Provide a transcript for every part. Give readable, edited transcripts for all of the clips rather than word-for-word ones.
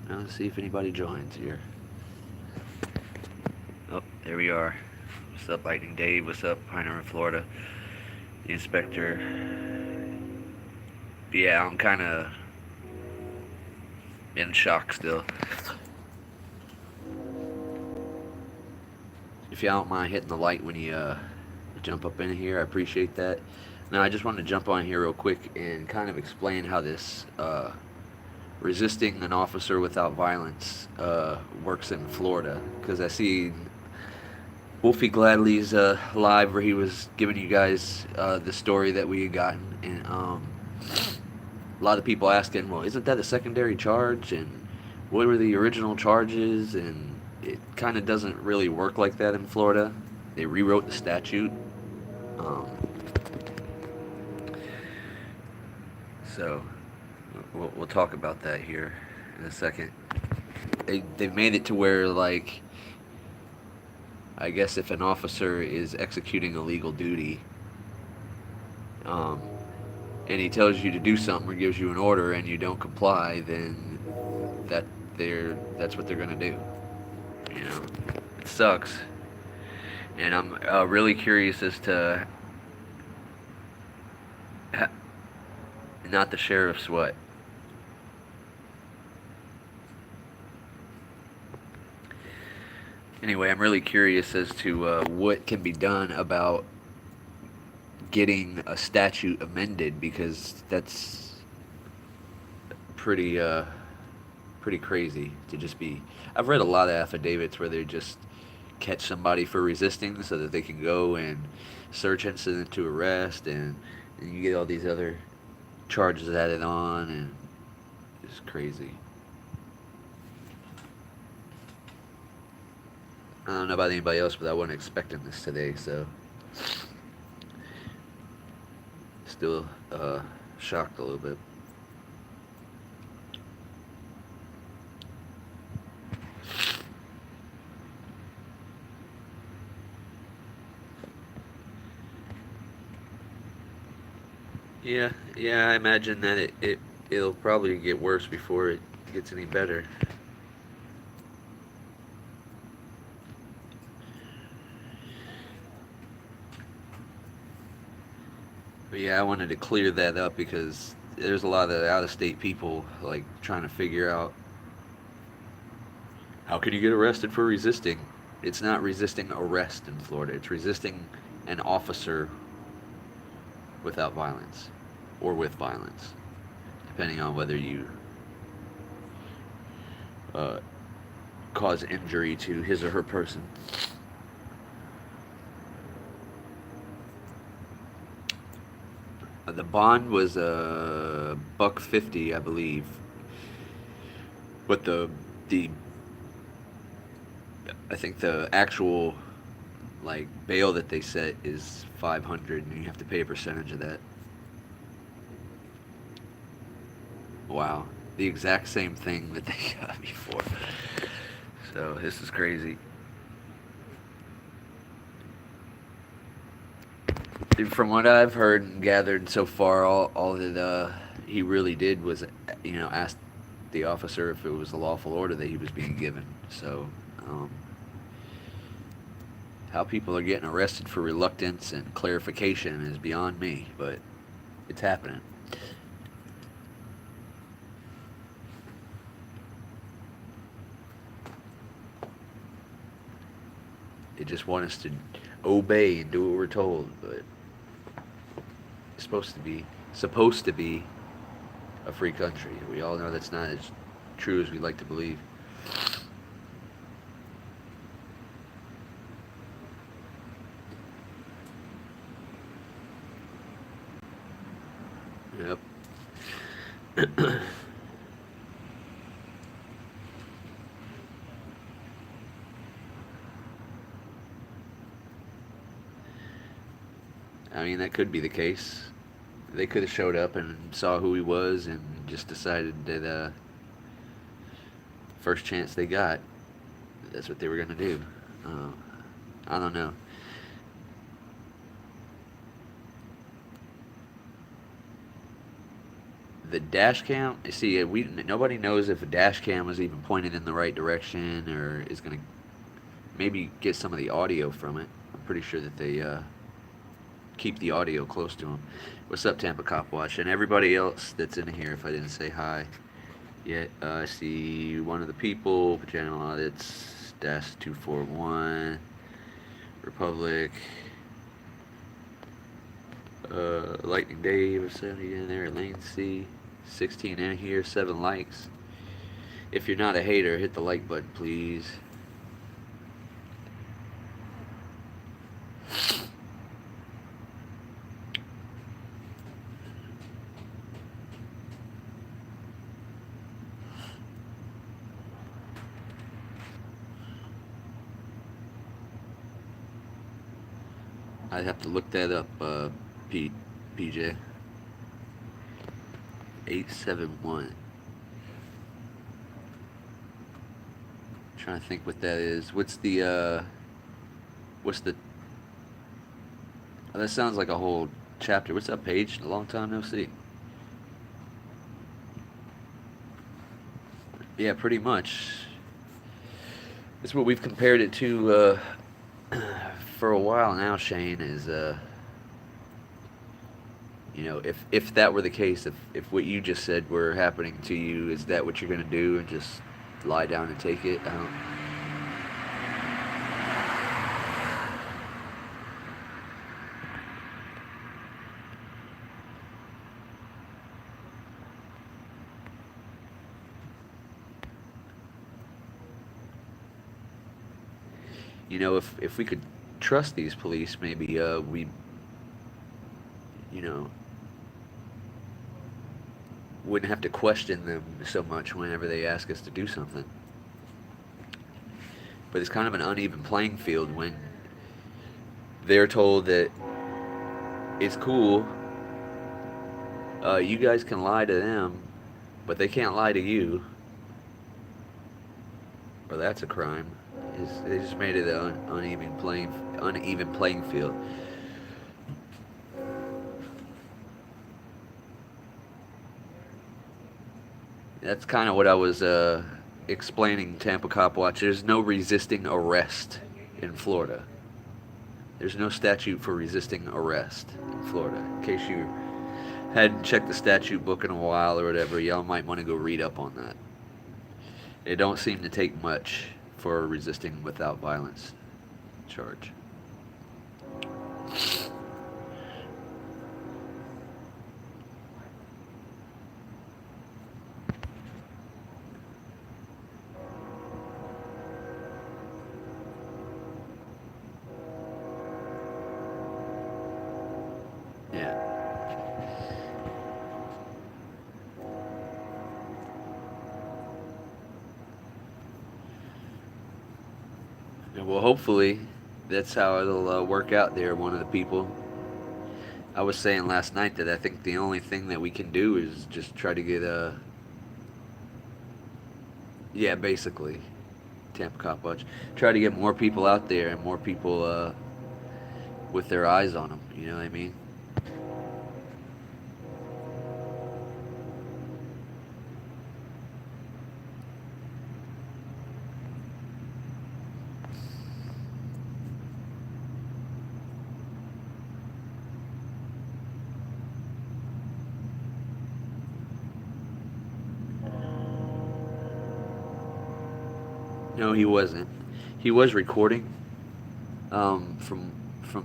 Now let's see if anybody joins here. Oh, there we are. What's up, Lightning Dave? What's up, Pine River, Florida? The inspector. Yeah, I'm kind of in shock still. If you don't mind hitting the light when you jump up in here, I appreciate that. Now, I just wanted to jump on here real quick and kind of explain how this resisting an officer without violence works in Florida. Because I see Wolfie Gladley's live where he was giving you guys the story that we had gotten, and a lot of people asking, well, isn't that a secondary charge? And what were the original charges? And it kind of doesn't really work like that in Florida. They rewrote the statute. Um, so we'll talk about that here in a second. They've made it to where, like, I guess if an officer is executing a legal duty, um, and he tells you to do something or gives you an order and you don't comply, then that that's what they're gonna do. You know, it sucks, and I'm really curious as to not the sheriff's what. Anyway, I'm really curious as to what can be done about getting a statute amended because that's pretty pretty crazy to just be. I've read a lot of affidavits where they just catch somebody for resisting so that they can go and search incident to arrest, and you get all these other charges added on, and it's crazy. I don't know about anybody else, but I wasn't expecting this today, so still shocked a little bit. Yeah, yeah, I imagine that it'll probably get worse before it gets any better. But yeah, I wanted to clear that up because there's a lot of out of state people like trying to figure out how can you get arrested for resisting. It's not resisting arrest in Florida. It's resisting an officer without violence or with violence, depending on whether you uh, cause injury to his or her person. The bond was a $150, I believe, but the I think the actual like bail that they set is 500, and you have to pay a percentage of that. Wow, the exact same thing that they got me for. So this is crazy. From what I've heard and gathered so far, all that he really did was, ask the officer if it was a lawful order that he was being given. So, how people are getting arrested for reluctance and clarification is beyond me, but it's happening. They just want us to obey and do what we're told, but it's supposed to be a free country. We all know that's not as true as we like to believe. Yep. I mean, that could be the case. They could have showed up and saw who he was and just decided that first chance they got, that's what they were going to do. Uh, I don't know. The dash cam. See, nobody knows if a dash cam was even pointed in the right direction or is gonna maybe get some of the audio from it. I'm pretty sure that they keep the audio close to them. What's up, Tampa Cop Watch, and everybody else that's in here? If I didn't say hi yet, I see one of the people. Channel audits. Dash 241. Republic. Lightning Dave 70 in there. Lane C 16 in here. 7 likes. If you're not a hater, hit the like button, please. I'd have to look that up, PJ. 871. Trying to think what that is. What's the oh, that sounds like a whole chapter. What's up, Paige? A long time no see. Yeah, pretty much. That's what we've compared it to for a while now, Shane, is if that were the case, if what you just said were happening to you, is that what you're gonna do and just lie down and take it? I don't. If we could trust these police, maybe we, you know, wouldn't have to question them so much whenever they ask us to do something. But it's kind of an uneven playing field when they're told that it's cool, you guys can lie to them, but they can't lie to you, or that's a crime. They just made it an uneven playing field. That's kind of what I was explaining, Tampa Cop Watch. There's no resisting arrest in Florida. There's no statute for resisting arrest in Florida. In case you hadn't checked the statute book in a while or whatever, y'all might want to go read up on that. It don't seem to take much for a resisting without violence charge. Yeah. Well, hopefully that's how it'll work out there, one of the people. I was saying last night that I think the only thing that we can do is just try to get yeah, basically, Tampa Cop Watch. Try to get more people out there and more people with their eyes on them, you know what I mean? No, he wasn't. He was recording from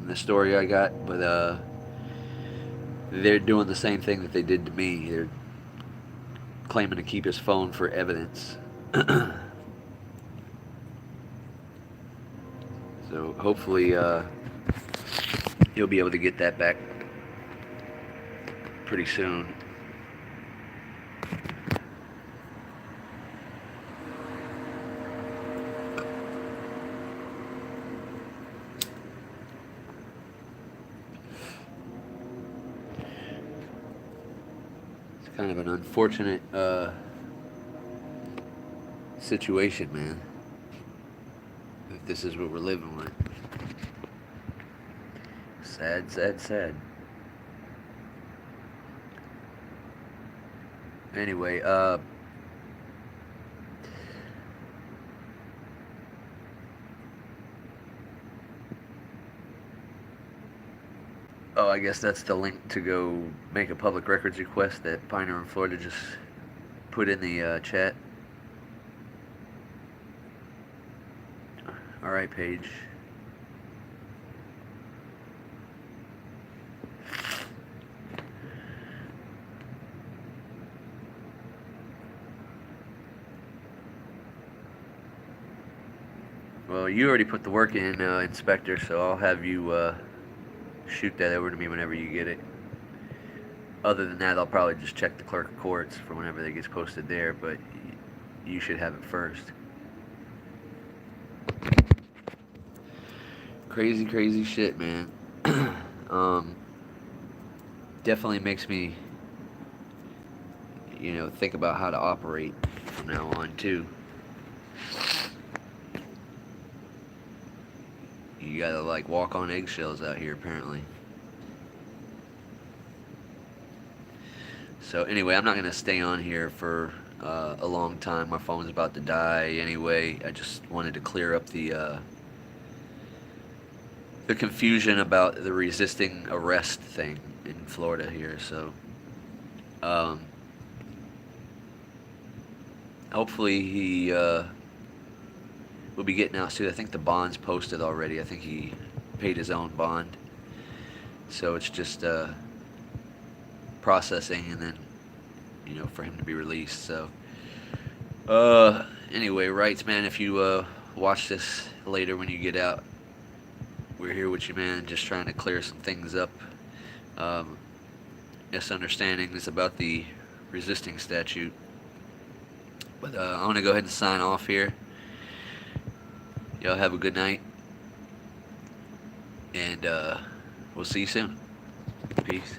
the story I got, but they're doing the same thing that they did to me. They're claiming to keep his phone for evidence. So hopefully he'll be able to get that back pretty soon. It's kind of an unfortunate situation, man. If this is what we're living with. Sad, sad, sad. Anyway, oh, I guess that's the link to go make a public records request that Pioneer in Florida just put in the chat. All right, Paige. Well, you already put the work in, Inspector, so I'll have you shoot that over to me whenever you get it. Other than that, I'll probably just check the clerk of courts for whenever that gets posted there, but you should have it first. Crazy, crazy shit, man. um, Definitely makes me, think about how to operate from now on, too. You gotta, like, walk on eggshells out here, apparently. So, anyway, I'm not gonna stay on here for a long time. My phone's about to die anyway. I just wanted to clear up the confusion about the resisting arrest thing in Florida here. So, um, hopefully he will be getting out soon. I think the bond's posted already. I think he paid his own bond. So it's just processing and then, for him to be released. So, anyway, rights, man, if you watch this later when you get out, we're here with you, man, just trying to clear some things up. Misunderstandings about the resisting statute. But I'm going to go ahead and sign off here. Y'all have a good night. And we'll see you soon. Peace.